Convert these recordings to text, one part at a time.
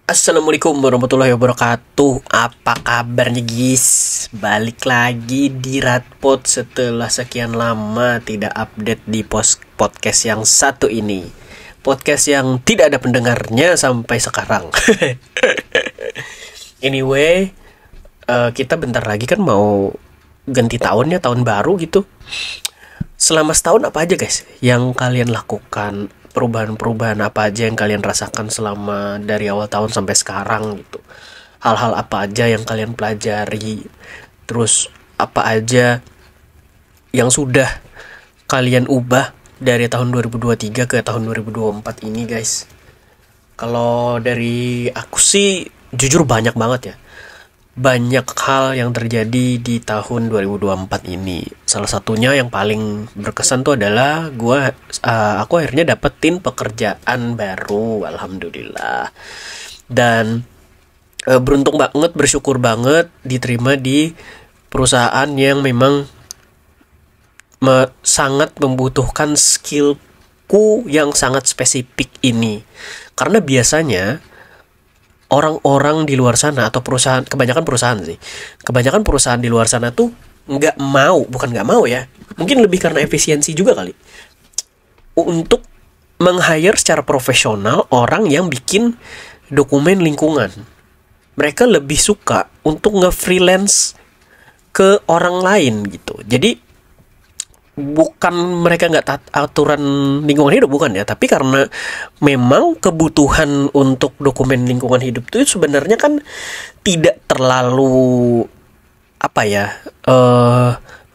Assalamualaikum warahmatullahi wabarakatuh. Apa kabarnya guys? Balik lagi di Radpod setelah sekian lama tidak update di podcast yang satu ini. Podcast yang tidak ada pendengarnya sampai sekarang. Anyway, kita bentar lagi kan mau ganti tahun ya, tahun baru gitu. Selama setahun apa aja guys yang kalian lakukan? Perubahan-perubahan apa aja yang kalian rasakan selama dari awal tahun sampai sekarang gitu. Hal-hal apa aja yang kalian pelajari. Terus apa aja yang sudah kalian ubah dari tahun 2023 ke tahun 2024 ini guys. Kalau dari aku sih jujur banyak banget ya. Banyak hal yang terjadi di tahun 2024 ini. Salah satunya yang paling berkesan tuh adalah aku akhirnya dapetin pekerjaan baru, alhamdulillah. Dan beruntung banget, bersyukur banget diterima di perusahaan yang memang sangat membutuhkan skillku yang sangat spesifik ini. Karena biasanya orang-orang di luar sana atau kebanyakan perusahaan di luar sana tuh bukan nggak mau ya, mungkin lebih karena efisiensi juga kali, untuk meng-hire secara profesional orang yang bikin dokumen lingkungan. Mereka lebih suka untuk nge-freelance ke orang lain gitu. Jadi bukan mereka nggak taat aturan lingkungan hidup, bukan ya, tapi karena memang kebutuhan untuk dokumen lingkungan hidup itu sebenarnya kan tidak terlalu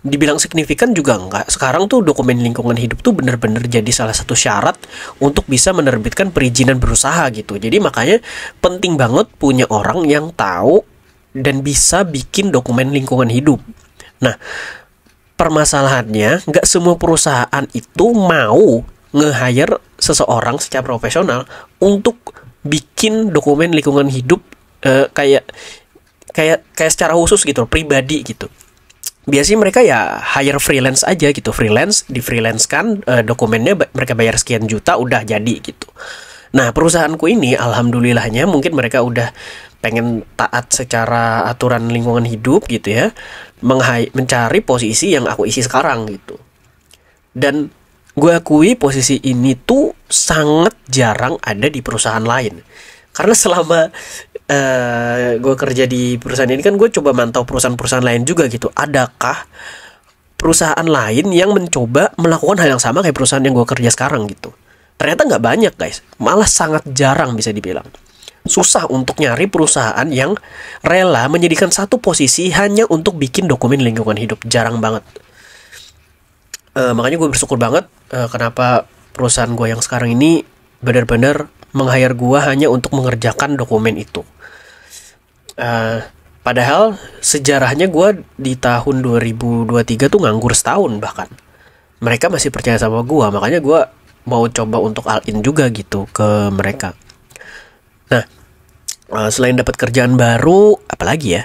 dibilang signifikan juga enggak. Sekarang tuh dokumen lingkungan hidup tuh bener-bener jadi salah satu syarat untuk bisa menerbitkan perizinan berusaha gitu. Jadi makanya penting banget punya orang yang tahu dan bisa bikin dokumen lingkungan hidup. Nah, permasalahannya nggak semua perusahaan itu mau nge-hire seseorang secara profesional untuk bikin dokumen lingkungan hidup kayak secara khusus gitu, pribadi gitu. Biasanya mereka ya hire freelance aja gitu, di freelance kan dokumennya mereka bayar sekian juta udah jadi gitu. Nah, perusahaanku ini alhamdulillahnya mungkin mereka udah pengen taat secara aturan lingkungan hidup gitu ya, mencari posisi yang aku isi sekarang gitu. Dan gue akui posisi ini tuh sangat jarang ada di perusahaan lain. Karena selama gue kerja di perusahaan ini kan gue coba mantau perusahaan-perusahaan lain juga gitu. Adakah perusahaan lain yang mencoba melakukan hal yang sama kayak perusahaan yang gue kerja sekarang gitu? Ternyata nggak banyak guys, malah sangat jarang bisa dibilang. Susah untuk nyari perusahaan yang rela menjadikan satu posisi hanya untuk bikin dokumen lingkungan hidup, jarang banget. Makanya gue bersyukur banget kenapa perusahaan gue yang sekarang ini benar-benar meng-hire gue hanya untuk mengerjakan dokumen itu. Padahal sejarahnya gue di tahun 2023 tuh nganggur setahun bahkan. Mereka masih percaya sama gue, makanya gue mau coba untuk all in juga gitu ke mereka. Nah, selain dapat kerjaan baru, apalagi ya?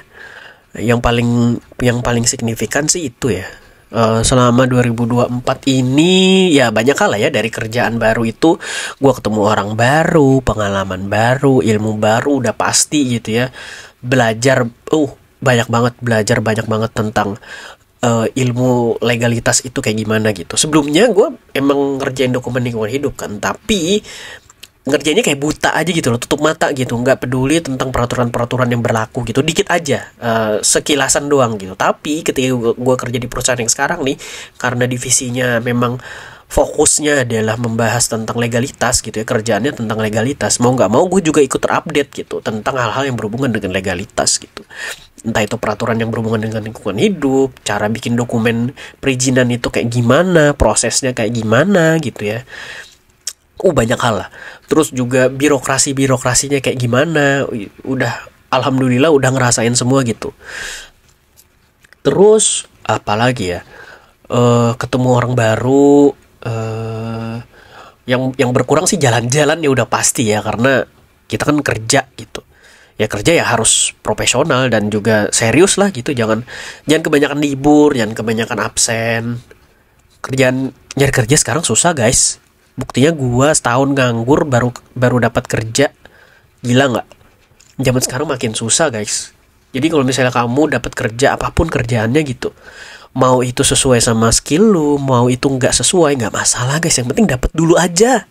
Yang paling signifikan sih itu ya. Selama 2024 ini ya banyak hal lah ya. Dari kerjaan baru itu gue ketemu orang baru, pengalaman baru, ilmu baru udah pasti gitu ya. Belajar banyak banget tentang ilmu legalitas itu kayak gimana gitu. Sebelumnya gue emang ngerjain dokumen lingkungan hidup kan, tapi ngerjainnya kayak buta aja gitu loh, tutup mata gitu, nggak peduli tentang peraturan-peraturan yang berlaku gitu, dikit aja, sekilasan doang gitu. Tapi ketika gue kerja di perusahaan yang sekarang nih, karena divisinya memang fokusnya adalah membahas tentang legalitas gitu ya, kerjaannya tentang legalitas, mau nggak mau gue juga ikut terupdate gitu tentang hal-hal yang berhubungan dengan legalitas gitu. Entah itu peraturan yang berhubungan dengan lingkungan hidup, cara bikin dokumen perizinan itu kayak gimana, prosesnya kayak gimana gitu ya. Banyak hal lah. Terus juga birokrasinya kayak gimana, alhamdulillah udah ngerasain semua gitu. Terus apalagi ya, ketemu orang baru, yang berkurang sih jalan-jalan ya udah pasti ya, karena kita kan kerja gitu. Ya kerja ya harus profesional dan juga serius lah gitu, jangan kebanyakan libur, jangan kebanyakan absen. Nyari kerja sekarang susah guys. Buktinya gue setahun nganggur baru dapat kerja. Gila nggak? Zaman sekarang makin susah guys. Jadi kalau misalnya kamu dapat kerja apapun kerjaannya gitu, mau itu sesuai sama skill lu, mau itu nggak sesuai, nggak masalah guys. Yang penting dapat dulu aja.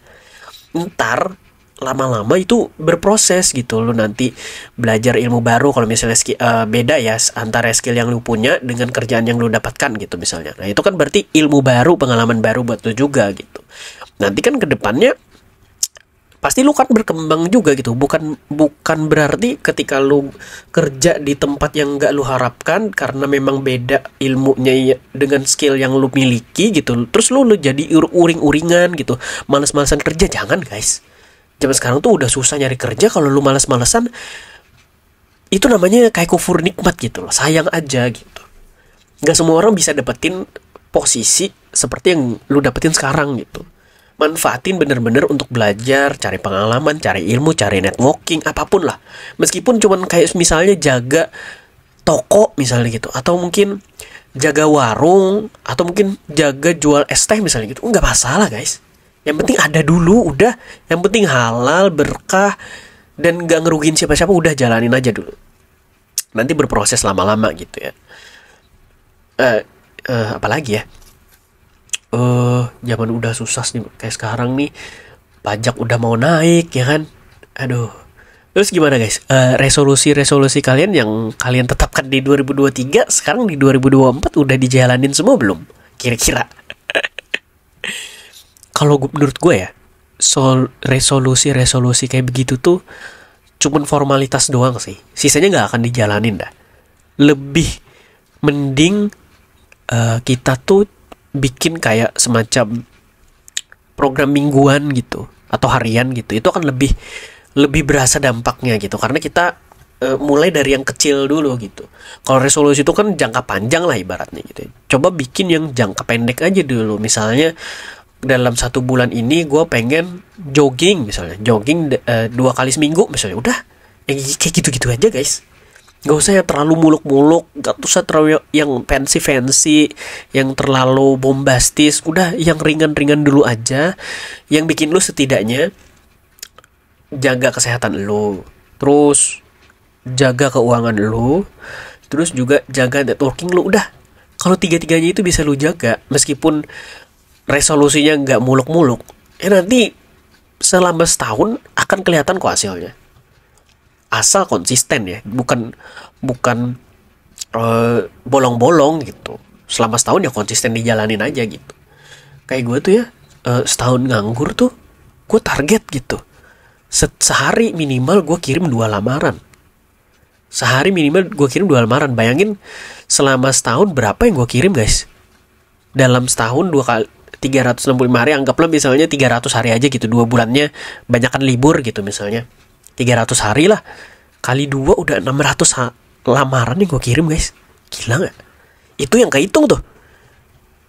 Ntar lama-lama itu berproses gitu, lu nanti belajar ilmu baru kalau misalnya beda ya antara skill yang lu punya dengan kerjaan yang lu dapatkan gitu misalnya. Nah itu kan berarti ilmu baru, pengalaman baru buat lu juga gitu. Nanti kan ke depannya pasti lu kan berkembang juga gitu. Bukan berarti ketika lu kerja di tempat yang nggak lu harapkan karena memang beda ilmunya dengan skill yang lu miliki gitu, terus lu jadi uring-uringan gitu, males-malesan kerja. Jangan guys. Zaman sekarang tuh udah susah nyari kerja. Kalau lu malas-malesan, itu namanya kayak kufur nikmat gitu loh. Sayang aja gitu. Gak semua orang bisa dapetin posisi seperti yang lu dapetin sekarang gitu. Manfaatin bener-bener untuk belajar, cari pengalaman, cari ilmu, cari networking, apapun lah. Meskipun cuman kayak misalnya jaga toko misalnya gitu, atau mungkin jaga warung, atau mungkin jaga jual es teh misalnya gitu. Nggak masalah guys. Yang penting ada dulu, udah. Yang penting halal, berkah, dan gak ngerugiin siapa-siapa, udah jalanin aja dulu. Nanti berproses lama-lama gitu ya. Apalagi ya? Zaman udah susah nih, kayak sekarang nih, pajak udah mau naik ya kan? Aduh. Terus gimana guys? Resolusi-resolusi kalian yang kalian tetapkan di 2023, sekarang di 2024 udah dijalanin semua belum? Kira-kira? Kalau menurut gue ya, resolusi kayak begitu tuh cuman formalitas doang sih. Sisanya nggak akan dijalanin dah. Lebih mending kita tuh bikin kayak semacam program mingguan gitu atau harian gitu. Itu akan lebih berasa dampaknya gitu. Karena kita mulai dari yang kecil dulu gitu. Kalau resolusi itu kan jangka panjang lah ibaratnya gitu. Coba bikin yang jangka pendek aja dulu. Misalnya dalam 1 bulan ini gue pengen jogging misalnya, 2 kali seminggu misalnya, udah kayak gitu-gitu aja guys. Gak usah yang terlalu muluk-muluk, gak usah terlalu yang fancy-fancy, yang terlalu bombastis. Udah yang ringan-ringan dulu aja, yang bikin lu setidaknya jaga kesehatan lu, terus jaga keuangan lu, terus juga jaga networking lu. Udah, kalau tiga-tiganya itu bisa lu jaga, meskipun resolusinya nggak muluk-muluk, nanti selama setahun akan kelihatan kok hasilnya. Asal konsisten ya, bukan bolong-bolong gitu. Selama setahun ya konsisten dijalanin aja gitu. Kayak gue tuh ya, setahun nganggur tuh, gue target gitu. Sehari minimal gue kirim 2 lamaran. Sehari minimal gue kirim 2 lamaran. Bayangin selama setahun berapa yang gue kirim guys. Dalam setahun 2 kali 365 hari, anggaplah misalnya 300 hari aja gitu, 2 bulannya banyakan libur gitu misalnya, 300 hari lah, kali 2 udah 600 lamaran yang gue kirim guys. Gila gak? Itu yang kehitung tuh.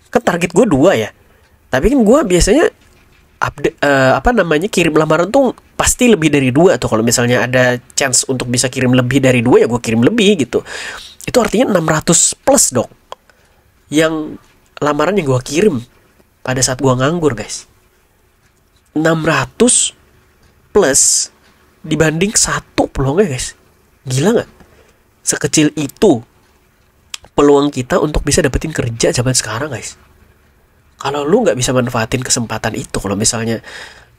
Kan target gue 2 ya, tapi kan gue biasanya kirim lamaran tuh pasti lebih dari 2 tuh. Kalau misalnya ada chance untuk bisa kirim lebih dari 2 ya gue kirim lebih gitu. Itu artinya 600 plus dong yang lamaran yang gue kirim pada saat gue nganggur guys. 600 plus dibanding 1 peluangnya guys. Gila gak? Sekecil itu peluang kita untuk bisa dapetin kerja zaman sekarang guys. Kalau lu gak bisa manfaatin kesempatan itu, kalau misalnya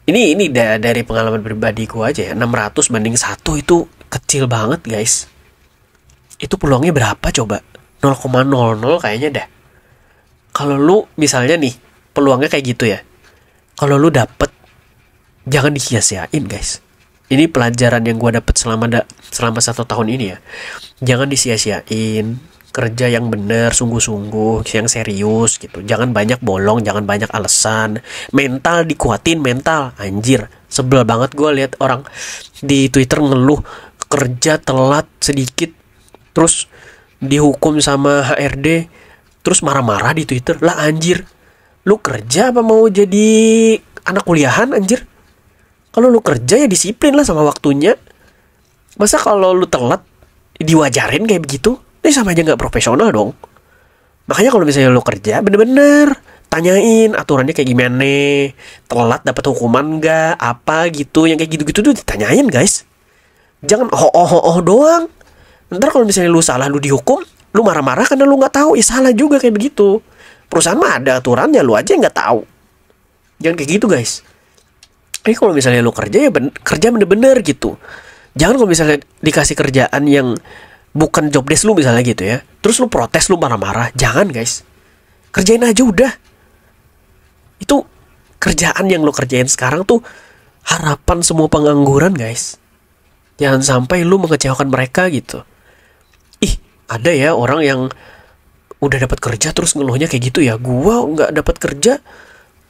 ini dari pengalaman pribadi gue aja ya, 600 banding 1 itu kecil banget guys. Itu peluangnya berapa coba? 0,00 kayaknya dah. Kalau lu misalnya nih peluangnya kayak gitu ya, kalau lu dapet, jangan disia-siain guys. Ini pelajaran yang gue dapet selama 1 tahun ini ya. Jangan disia-siain. Kerja yang bener, sungguh-sungguh, yang serius gitu. Jangan banyak bolong, jangan banyak alasan. Mental dikuatin, mental. Anjir, sebel banget gue lihat orang di Twitter ngeluh kerja telat sedikit, terus dihukum sama HRD, terus marah-marah di Twitter. Lah anjir, lu kerja apa mau jadi anak kuliahan anjir? Kalau lu kerja ya disiplin lah sama waktunya. Masa kalau lu telat diwajarin kayak begitu? Ini sama aja gak profesional dong. Makanya kalau misalnya lu kerja, bener-bener tanyain aturannya kayak gimana. Telat dapat hukuman gak? Apa gitu. Yang kayak gitu-gitu tuh ditanyain guys. Jangan doang. Ntar kalau misalnya lu salah, lu dihukum, lu marah-marah karena lu nggak tahu, ya salah juga kayak begitu. Perusahaan mah ada aturannya, lu aja yang nggak tahu. Jangan kayak gitu guys. Kalau misalnya lu kerja ya kerja bener-bener gitu. Jangan kalau misalnya dikasih kerjaan yang bukan job desk lu misalnya gitu ya, terus lu protes, lu marah-marah. Jangan guys. Kerjain aja udah. Itu kerjaan yang lu kerjain sekarang tuh harapan semua pengangguran guys. Jangan sampai lu mengecewakan mereka gitu. Ada ya orang yang udah dapat kerja terus ngeluhnya kayak gitu ya. Gua nggak dapat kerja,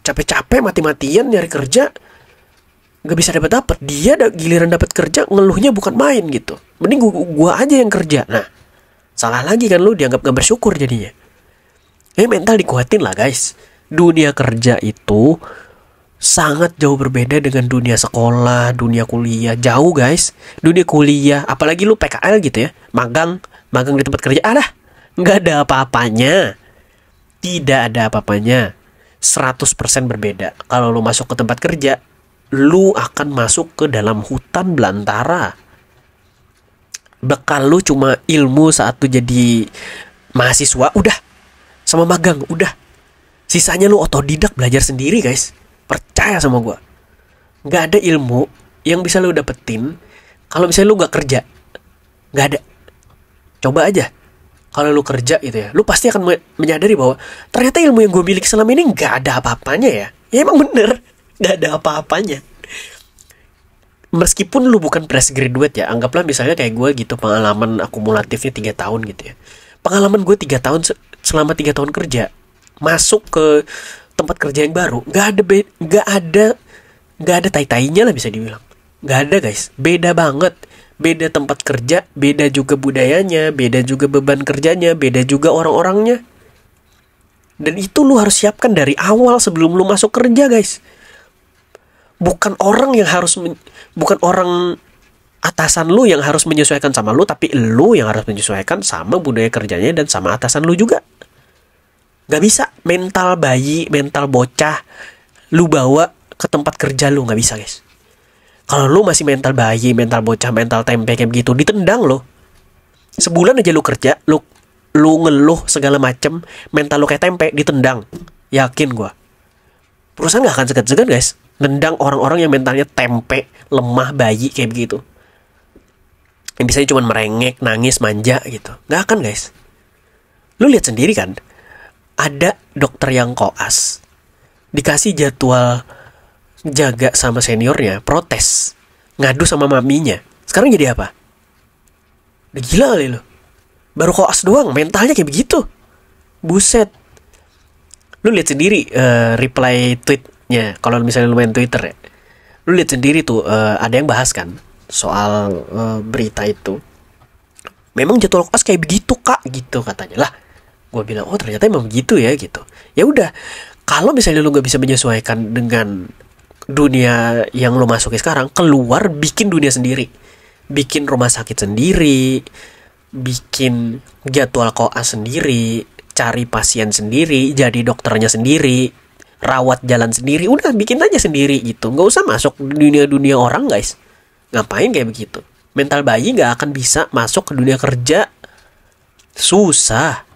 capek-capek mati-matian nyari kerja, nggak bisa dapat. Dia giliran dapat kerja ngeluhnya bukan main gitu. Mending gua aja yang kerja. Nah, salah lagi kan lu, dianggap gak bersyukur jadinya. Mental dikuatin lah guys. Dunia kerja itu sangat jauh berbeda dengan dunia sekolah, dunia kuliah. Jauh guys. Dunia kuliah, apalagi lu PKL gitu ya, magang di tempat kerja, nggak ada apa-apanya. Tidak ada apa-apanya. 100% berbeda. Kalau lu masuk ke tempat kerja, lu akan masuk ke dalam hutan belantara. Bekal lu cuma ilmu saat lu jadi mahasiswa, udah. Sama magang, udah. Sisanya lu otodidak belajar sendiri guys. Percaya sama gua. Nggak ada ilmu yang bisa lu dapetin kalau misalnya lu nggak kerja. Nggak ada. Coba aja. Kalau lu kerja gitu ya, lu pasti akan menyadari bahwa ternyata ilmu yang gue miliki selama ini nggak ada apa-apanya ya. Ya emang bener, nggak ada apa-apanya. Meskipun lu bukan fresh graduate ya, anggaplah misalnya kayak gue gitu, pengalaman akumulatifnya 3 tahun gitu ya. Pengalaman gue 3 tahun, selama 3 tahun kerja, masuk ke tempat kerja yang baru, nggak ada tai-tainya lah bisa dibilang. Nggak ada guys, beda banget. Beda tempat kerja, beda juga budayanya, beda juga beban kerjanya, beda juga orang-orangnya. Dan itu lu harus siapkan dari awal sebelum lu masuk kerja guys. Bukan orang atasan lu yang harus menyesuaikan sama lu, tapi lu yang harus menyesuaikan sama budaya kerjanya dan sama atasan lu juga. Gak bisa mental bayi, mental bocah lu bawa ke tempat kerja lu, gak bisa guys. Kalau lu masih mental bayi, mental bocah, mental tempe kayak begitu, ditendang lo. Sebulan aja lu kerja, lu ngeluh segala macem, mental lu kayak tempe, ditendang. Yakin gua. Perusahaan gak akan segan-segan guys nendang orang-orang yang mentalnya tempe, lemah, bayi kayak begitu. Yang biasanya cuma merengek, nangis, manja gitu. Gak akan guys. Lu lihat sendiri kan, ada dokter yang koas, dikasih jadwal jaga sama seniornya, protes, ngadu sama maminya. Sekarang jadi apa? Udah gila kali lo. Baru koas doang, mentalnya kayak begitu. Buset. Lu lihat sendiri reply tweetnya. Kalau misalnya lu main Twitter ya, lu lihat sendiri tuh ada yang bahas kan soal berita itu. Memang jadwal koas kayak begitu kak, gitu katanya lah. Gue bilang, oh ternyata emang begitu ya gitu. Ya udah, kalau misalnya lu gak bisa menyesuaikan dengan dunia yang lo masuki sekarang, keluar bikin dunia sendiri, bikin rumah sakit sendiri, bikin jadwal koas sendiri, cari pasien sendiri, jadi dokternya sendiri, rawat jalan sendiri, udah bikin aja sendiri gitu. Nggak usah masuk dunia orang guys. Ngapain kayak begitu? Mental bayi nggak akan bisa masuk ke dunia kerja. Susah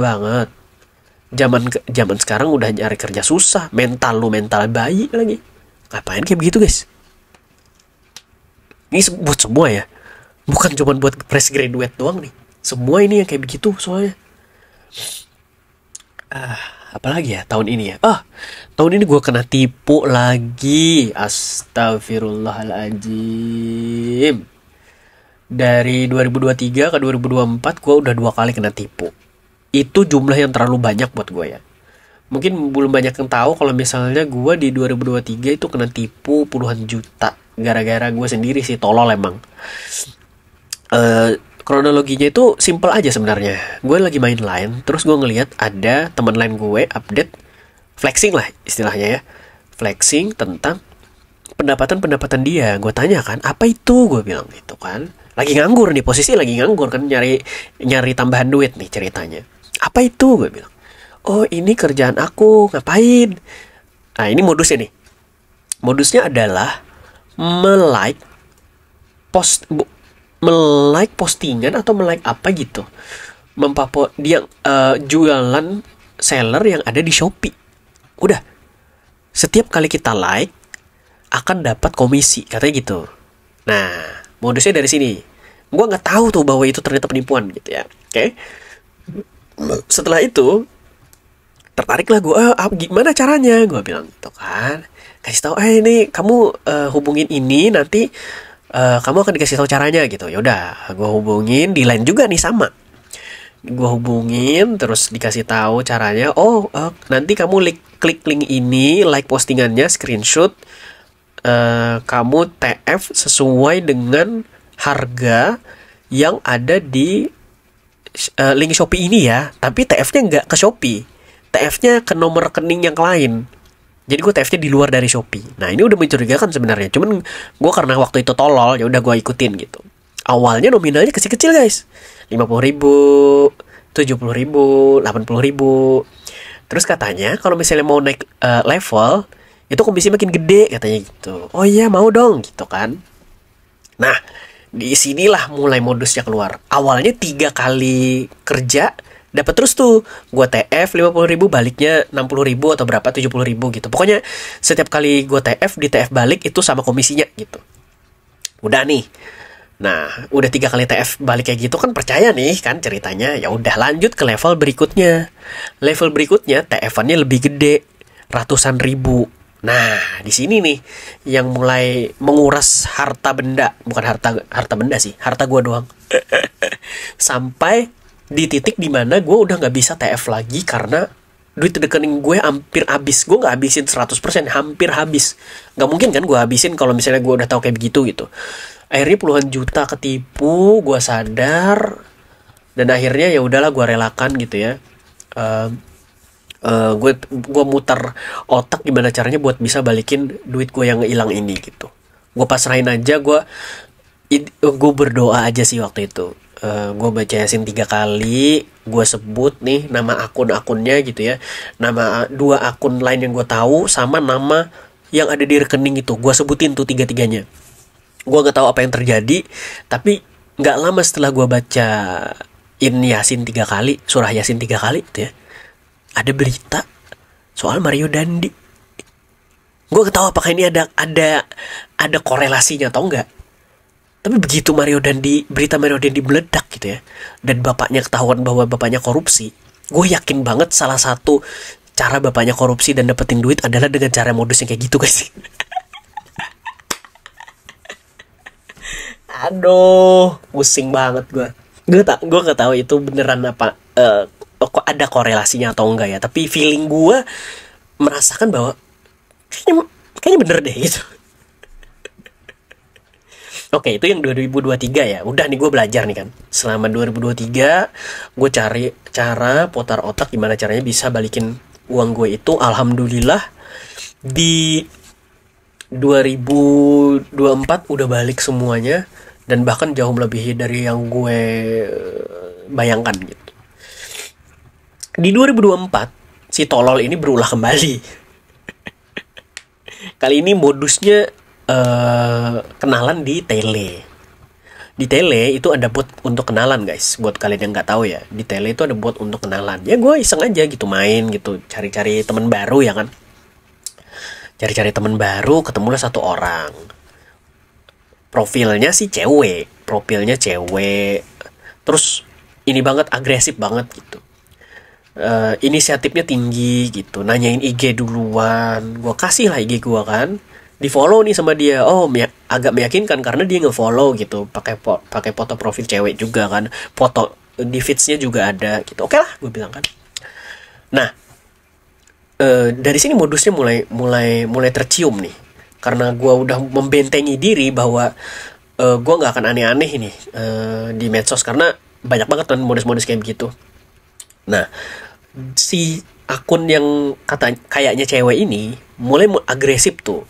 banget. Zaman sekarang udah nyari kerja susah. Mental bayi lagi. Ngapain kayak begitu guys? Ini buat semua ya, bukan cuma buat fresh graduate doang nih. Semua ini yang kayak begitu soalnya. Apalagi ya tahun ini ya. Tahun ini gue kena tipu lagi. Astagfirullahaladzim. Dari 2023 ke 2024 gue udah 2 kali kena tipu. Itu jumlah yang terlalu banyak buat gue ya. Mungkin belum banyak yang tahu kalau misalnya gue di 2023 itu kena tipu puluhan juta. Gara-gara gue sendiri sih tolol emang. Kronologinya itu simple aja sebenarnya. Gue lagi main line, terus gue ngelihat ada teman line gue update flexing lah istilahnya ya. Flexing tentang pendapatan dia. Gue tanya kan, apa itu? Gue bilang gitu kan. Lagi nganggur nih, posisi lagi nganggur kan, nyari tambahan duit nih ceritanya. Apa itu? Gue bilang, oh ini kerjaan aku, ngapain? Nah ini modusnya nih. Modusnya adalah melike postingan atau melike apa gitu, dia jualan seller yang ada di Shopee. Udah, setiap kali kita like akan dapat komisi, katanya gitu. Nah, modusnya dari sini. Gue nggak tahu tuh bahwa itu ternyata penipuan gitu ya. Oke. Setelah itu tertariklah gue, gimana caranya? Gue bilang gitu kan. Kasih tahu, ini kamu hubungin ini, nanti kamu akan dikasih tahu caranya gitu. Ya udah, gue hubungin, di line juga nih sama. Gue hubungin, terus dikasih tahu caranya. Nanti kamu klik link ini, like postingannya, screenshot, kamu TF sesuai dengan harga yang ada di link Shopee ini ya. Tapi TF-nya nggak ke Shopee, TF-nya ke nomor rekening yang lain. Jadi gue TF-nya di luar dari Shopee. Nah, ini udah mencurigakan sebenarnya. Cuman gue karena waktu itu tolol, ya udah gue ikutin gitu. Awalnya nominalnya kecil-kecil guys, 50.000, 70.000, 80.000. Terus katanya kalau misalnya mau naik level, itu komisi makin gede katanya gitu. Oh iya, mau dong gitu kan. Nah, di sinilah mulai modusnya keluar. Awalnya 3 kali kerja dapat terus tuh. Gua TF 50.000, baliknya 60.000 atau berapa, 70.000 gitu. Pokoknya setiap kali gua TF, di TF balik itu sama komisinya gitu. Udah nih. Nah, udah 3 kali TF balik kayak gitu kan, percaya nih kan ceritanya. Ya udah, lanjut ke level berikutnya. Level berikutnya TF-annya lebih gede, ratusan ribu. Nah, di sini nih yang mulai menguras harta benda, bukan harta benda sih, harta gue doang. Sampai di titik dimana gue udah nggak bisa TF lagi karena duit rekening gue hampir habis. Gue nggak habisin 100%, hampir habis. Nggak mungkin kan gue habisin kalau misalnya gue udah tahu kayak begitu gitu. Akhirnya puluhan juta ketipu, gue sadar, dan akhirnya ya udahlah, gue relakan gitu ya. Gue muter otak gimana caranya buat bisa balikin duit gue yang hilang ini gitu. Gue pasrahin aja, gue berdoa aja sih waktu itu. Gue baca Yasin 3 kali, gue sebut nih nama akun-akunnya gitu ya, nama 2 akun lain yang gue tahu sama nama yang ada di rekening itu, gue sebutin tuh 3-tiganya. Gue gak tahu apa yang terjadi, tapi nggak lama setelah gue baca Yasin 3 kali, surah Yasin 3 kali gitu ya, ada berita soal Mario Dandi. Gue gak tahu apakah ini ada korelasinya atau enggak. Tapi begitu berita Mario Dandi meledak gitu ya, dan bapaknya ketahuan bahwa bapaknya korupsi, gue yakin banget salah satu cara bapaknya korupsi dan dapetin duit adalah dengan cara modus yang kayak gitu guys. Aduh, pusing banget gue. Gue gak tahu itu beneran apa. Kok ada korelasinya atau enggak ya, tapi feeling gue merasakan bahwa kayaknya bener deh gitu. Oke, itu yang 2023 ya. Udah nih, gue belajar nih kan. Selama 2023 gue cari cara putar otak gimana caranya bisa balikin uang gue itu. Alhamdulillah di 2024 udah balik semuanya, dan bahkan jauh melebihi dari yang gue bayangkan gitu. Di 2024 si tolol ini berulah kembali. Kali ini modusnya kenalan di tele. Di tele itu ada bot untuk kenalan guys. Buat kalian yang nggak tahu ya, di tele itu ada bot untuk kenalan. Ya gue iseng aja gitu, main gitu, cari-cari teman baru ya kan. Cari-cari teman baru, ketemulah 1 orang. Profilnya cewek. Terus ini banget, agresif banget gitu. Inisiatifnya tinggi gitu, nanyain IG duluan. Gue kasih lah IG gue kan, di follow nih sama dia. Agak meyakinkan karena dia nge-follow gitu, pakai foto profil cewek juga kan, foto di feeds-nya juga ada gitu. Oke lah, gue bilang kan. Nah, dari sini modusnya mulai tercium nih, karena gue udah membentengi diri bahwa gue nggak akan aneh-aneh ini di medsos, karena banyak banget kan modus-modus kayak begitu. Nah, si akun yang kayaknya cewek ini mulai agresif tuh.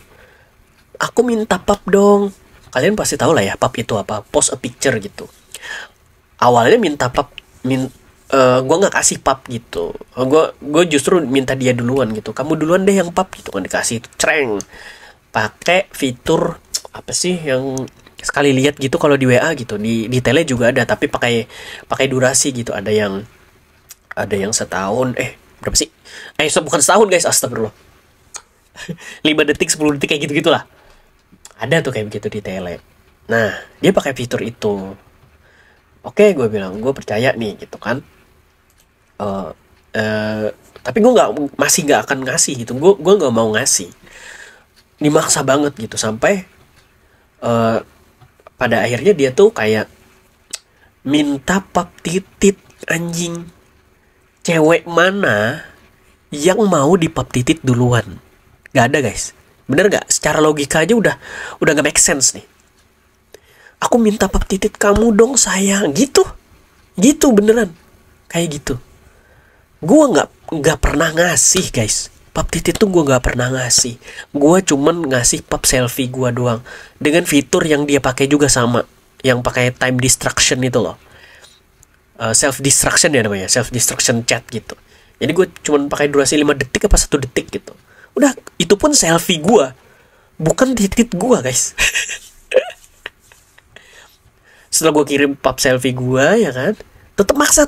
Aku minta pap dong. Kalian pasti tahu lah ya pap itu apa, post a picture gitu. Awalnya minta pap, gue nggak kasih pap gitu. Gue justru minta dia duluan gitu. Kamu duluan deh yang pap gitu kan, dikasih cereng. Pakai fitur apa sih yang sekali lihat gitu kalau di WA gitu. Di tele juga ada, tapi pakai pakai durasi gitu. Ada yang setahun, berapa sih? Bukan setahun guys, astagfirullah. 5 detik, 10 detik kayak gitu-gitulah. Ada tuh kayak begitu di tele. Nah, dia pakai fitur itu. Oke, gue bilang, gue percaya nih gitu kan. Eh tapi gue masih nggak akan ngasih gitu. Gue nggak mau ngasih. Dimaksa banget gitu sampai eh pada akhirnya dia tuh kayak minta pap titit anjing. Cewek mana yang mau di pap titit duluan? Gak ada guys. Bener gak? Secara logika aja udah gak make sense nih. Aku minta pap titit kamu dong sayang. Gitu beneran. Kayak gitu. Gue nggak pernah ngasih guys. Pap titit tuh gue nggak pernah ngasih. Gue cuman ngasih pap selfie gue doang. Dengan fitur yang dia pakai juga sama. Yang pakai time distraction itu loh. Self distraction ya namanya, self distraction chat gitu. Jadi gue cuman pakai durasi 5 detik apa 1 detik gitu. Udah, itu pun selfie gue, bukan titit gue guys. Setelah gue kirim pap selfie gue ya kan, tetap maksa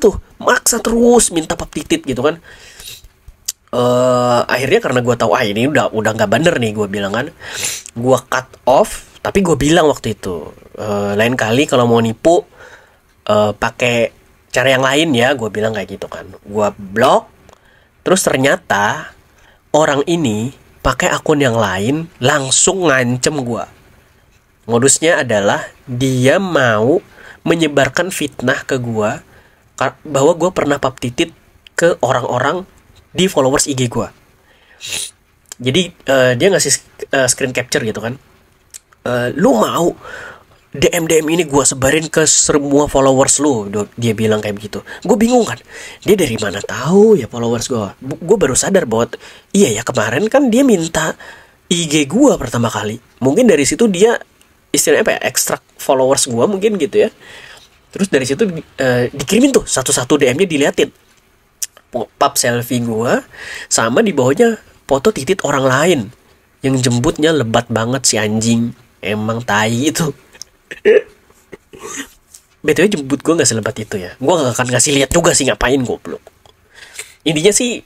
terus minta pap titit gitu kan. Akhirnya karena gue tahu ini udah nggak bener nih, gue bilang kan, gue cut off. Tapi gue bilang waktu itu, lain kali kalau mau nipu pakai cara yang lain ya, gue bilang kayak gitu kan. Gue blok. Terus ternyata orang ini pakai akun yang lain langsung ngancem gue. Modusnya adalah dia mau menyebarkan fitnah ke gue bahwa gue pernah pap titit ke orang-orang di followers IG gue. Jadi dia ngasih screen capture gitu kan. Lu mau DM ini gue sebarin ke semua followers lu, dia bilang kayak begitu. Gue bingung kan, dia dari mana tahu ya followers gue. Gue baru sadar bahwa iya ya, kemarin kan dia minta IG gue pertama kali. Mungkin dari situ dia istilahnya apa ya, ekstrak followers gue mungkin gitu ya. Terus dari situ dikirimin tuh satu-satu DM-nya, diliatin pap selfie gue sama di bawahnya foto titit orang lain yang jembutnya lebat banget si anjing. Emang tai itu. BTW jemput gue gak selebat itu ya. Gue gak akan ngasih lihat juga sih, ngapain goblok. Intinya sih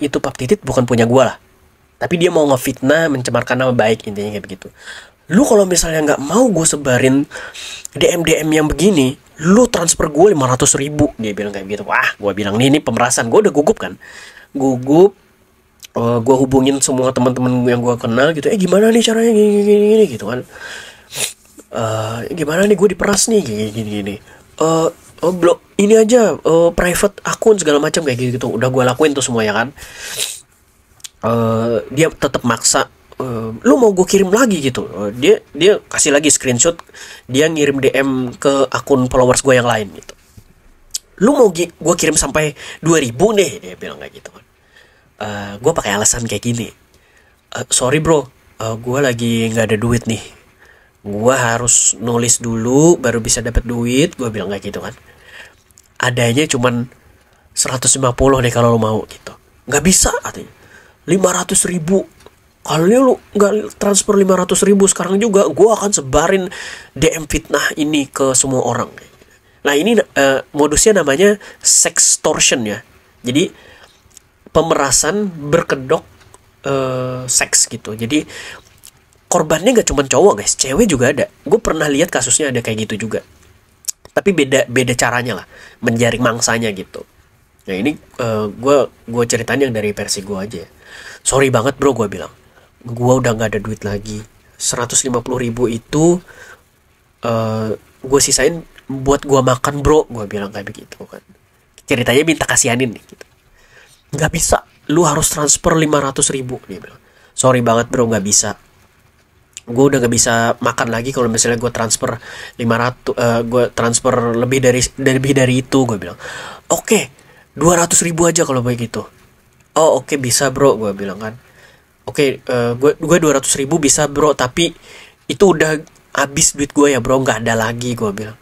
itu pap titit bukan punya gue lah. Tapi dia mau ngefitnah, mencemarkan nama baik, intinya kayak begitu. Lu kalau misalnya gak mau gue sebarin DM yang begini, lu transfer gue 500 ribu. Dia bilang kayak gitu. Wah, gue bilang ini pemerasan. Gue udah gugup kan. Gugup. Gue hubungin semua teman-teman yang gue kenal gitu. Gimana nih caranya gini gitu kan. Gimana nih gue diperas nih gini. Blok ini aja, private akun segala macam kayak gitu. Udah gue lakuin tuh semua ya kan. Dia tetap maksa. Lu mau gue kirim lagi gitu. Dia kasih lagi screenshot. Dia ngirim DM ke akun followers gue yang lain gitu. Lu mau gue kirim sampai 2000 nih, dia bilang kayak gitu kan. Gue pakai alasan kayak gini. Sorry bro, gue lagi nggak ada duit nih. Gue harus nulis dulu baru bisa dapat duit. Gue bilang kayak gitu kan. Adanya cuman 150 nih kalau lo mau gitu. Nggak bisa artinya. 500 ribu. Kalau lu nggak transfer 500 ribu sekarang juga, gue akan sebarin DM fitnah ini ke semua orang. Nah ini modusnya namanya sextortion ya. Jadi pemerasan berkedok seks gitu. Jadi korbannya gak cuma cowok guys, cewek juga ada. Gue pernah lihat kasusnya ada kayak gitu juga. Tapi beda caranya lah, menjaring mangsanya gitu. Nah ini gue ceritain yang dari versi gue aja. Sorry banget bro, gue bilang. Gue udah gak ada duit lagi. 150 ribu itu gue sisain buat gue makan bro. Gue bilang kayak begitu kan. Ceritanya minta kasihanin nih gitu. Gak bisa, lu harus transfer 500 ribu, dia bilang. Sorry banget bro, gak bisa. Gue udah gak bisa makan lagi kalau misalnya gue transfer 500, gue transfer lebih dari itu, gue bilang. Oke, 200 ribu aja kalau begitu. Oh oke, bisa bro, gue bilang kan. Oke, gue 200 ribu bisa bro, tapi itu udah habis duit gue ya bro, gak ada lagi, gue bilang.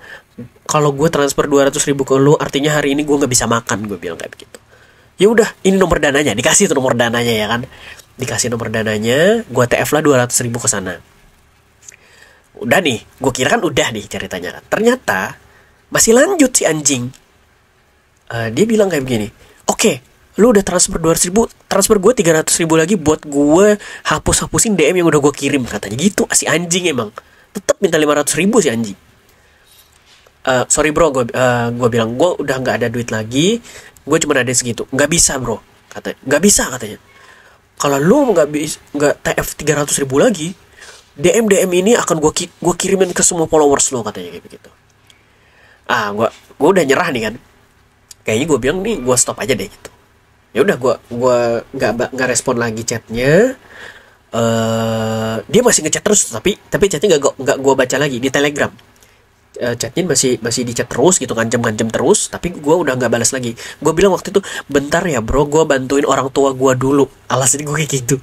Kalau gue transfer 200 ribu ke lu, artinya hari ini gue gak bisa makan, gue bilang kayak begitu. Ya udah, ini nomor dananya, dikasih tuh nomor dananya ya kan. Dikasih nomor dananya, gue TF lah 200 ribu ke sana. Udah nih, gue kira kan udah nih ceritanya kan. Ternyata masih lanjut si anjing. Dia bilang kayak begini, oke, lu udah transfer 200 ribu, transfer gue 300 ribu lagi buat gue hapus-hapusin DM yang udah gue kirim, katanya gitu. Si anjing emang tetap minta 500 ribu si anjing. Sorry bro, gue bilang gue udah nggak ada duit lagi, gue cuma ada segitu. Nggak bisa bro, katanya. Nggak bisa katanya. Kalau lu nggak TF 300 ribu lagi, DM ini akan gue kirimin ke semua followers lo, katanya kayak begitu. Gue udah nyerah nih kan. Kayaknya gue bilang nih gue stop aja deh gitu. Ya udah gue nggak respon lagi chatnya. Dia masih ngechat terus, tapi chatnya nggak gue baca lagi di Telegram. Chatnya masih di chat terus gitu, ngancem terus, tapi gue udah nggak balas lagi. Gue bilang waktu itu, bentar ya bro, gue bantuin orang tua gue dulu. Alasan gue kayak gitu.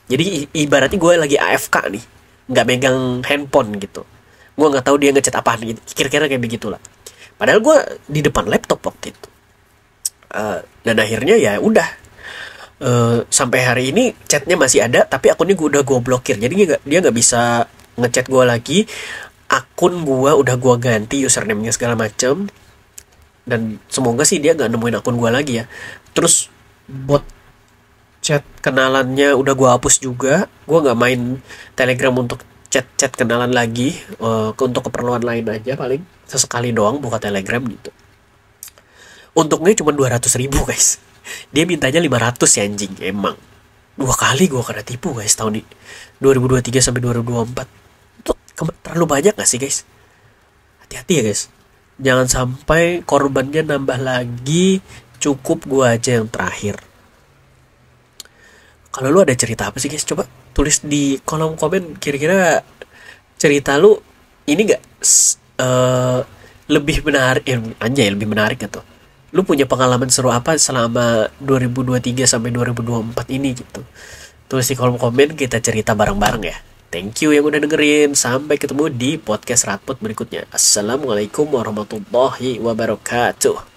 Jadi ibaratnya gue lagi AFK nih, nggak megang handphone gitu. Gue nggak tahu dia ngechat apaan gitu, kira-kira kayak begitulah. Padahal gue di depan laptop waktu itu. Dan akhirnya ya udah, sampai hari ini chatnya masih ada, tapi akunnya udah gue blokir. Jadi dia nggak bisa ngechat gue lagi. Akun gue udah gue ganti username-nya segala macem, dan semoga sih dia nggak nemuin akun gue lagi ya. Terus bot chat kenalannya udah gue hapus juga. Gue nggak main Telegram untuk chat kenalan lagi. Untuk keperluan lain aja, paling sesekali doang buka Telegram gitu. Untungnya cuma 200 ribu guys. Dia mintanya 500 ya anjing. Emang 2 kali gue kena tipu guys tahun ini, 2023 sampai 2024. Itu terlalu banyak gak sih guys? Hati-hati ya guys, jangan sampai korbannya nambah lagi. Cukup gue aja yang terakhir. Kalau lu ada cerita apa sih guys, coba tulis di kolom komen. Kira-kira cerita lu ini gak lebih menarik, anjay lebih menarik atau lu punya pengalaman seru apa selama 2023 sampai 2024 ini gitu. Tulis di kolom komen, kita cerita bareng-bareng ya. Thank you yang udah dengerin. Sampai ketemu di podcast Ratput berikutnya. Assalamualaikum warahmatullahi wabarakatuh.